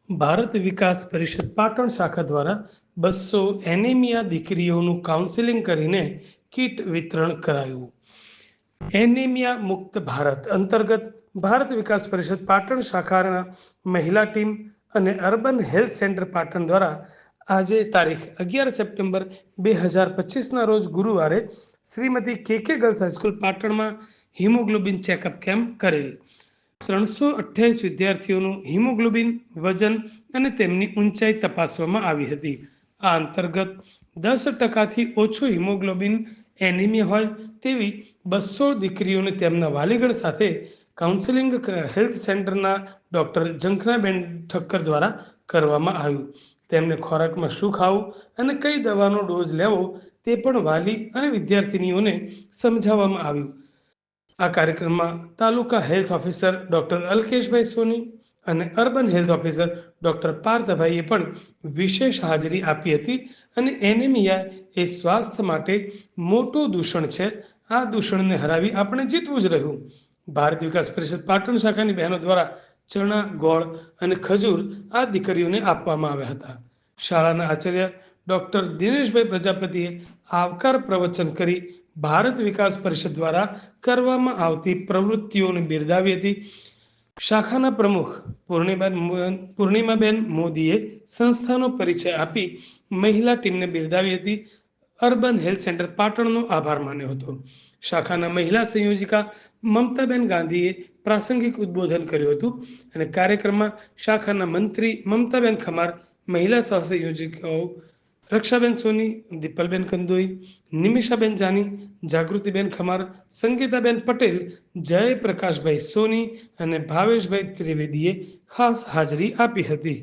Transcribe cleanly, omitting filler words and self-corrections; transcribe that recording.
ભારત વિકાસ પરિષદ પાટણ શાખા દ્વારા 200 એનિમિયા દીકરીઓનું કાઉન્સેલિંગ કરીને કીટ વિતરણ કરાયું. એનિમિયા મુક્ત ભારત અંતર્ગત ભારત વિકાસ પરિષદ પાટણ શાખાના મહિલા ટીમ અને અર્બન હેલ્થ સેન્ટર પાટણ દ્વારા આજે તારીખ 11 સપ્ટેમ્બર 2025ના રોજ ગુરુવારે શ્રીમતી કે ગર્લ્સ હાઈસ્કૂલ પાટણમાં હિમોગ્લોબિન ચેકઅપ કેમ્પ કરેલ. 328 વિદ્યાર્થીઓનું હિમોગ્લોબિન, વજન અને તેમની ઊંચાઈ તપાસવામાં આવી હતી. આ અંતર્ગત 10%થી ઓછું હિમોગ્લોબિન એનિમિયા હોય તેવી 200 દીકરીઓને તેમના વાલીગણ સાથે કાઉન્સેલિંગ હેલ્થ સેન્ટરના ડૉક્ટર ઝંખનાબેન ઠક્કર દ્વારા કરવામાં આવ્યું. તેમને ખોરાકમાં શું ખાવું અને કઈ દવાનો ડોઝ લેવો તે પણ વાલી અને વિદ્યાર્થિનીઓને સમજાવવામાં આવ્યું. આ કાર્યક્રમમાં તાલુકા હેલ્થ ઓફિસર ડૉક્ટર અલ્કેશભાઈ સોની અને અર્બન હેલ્થ ઓફિસર ડૉક્ટર પાર્થભાઈએ પણ વિશેષ હાજરી આપી હતી અને એનિમિયા એ સ્વાસ્થ્ય માટે મોટું દૂષણ છે. આ દૂષણને હરાવી આપણે જીતવું જ રહ્યું. ભારત વિકાસ પરિષદ પાટણ શાખાની બહેનો દ્વારા ચણા, ગોળ અને ખજૂર આ દીકરીઓને આપવામાં આવ્યા હતા. શાળાના આચાર્ય ડૉક્ટર દિનેશભાઈ પ્રજાપતિએ આવકાર પ્રવચન કરી ભારત વિકાસ પરિષદ દ્વારા કરવામાં આવતી પ્રવૃત્તિઓને બિરદાવી હતી. શાખાના પ્રમુખ પૂર્ણિમાબેન મોદીએ સંસ્થાનો પરિચય આપી મહિલા ટીમને બિરદાવી હતી. અર્બન હેલ્થ સેન્ટર પાટણનો આભાર માન્યો હતો. શાખાના મહિલા સંયોજિકા મમતાબેન ગાંધીએ પ્રાસંગિક ઉદ્બોધન કર્યું હતું અને કાર્યક્રમમાં શાખાના મંત્રી મમતાબેન ખમાર, મહિલા સહસંયોજિકાઓ રક્ષાબેન સોની, દીપલબેન કંદોઈ, નિમિષાબેન જાની, જાગૃતિબેન ખમાર, સંગીતાબેન પટેલ, જયપ્રકાશભાઈ સોની અને ભાવેશભાઈ ત્રિવેદીએ ખાસ હાજરી આપી હતી.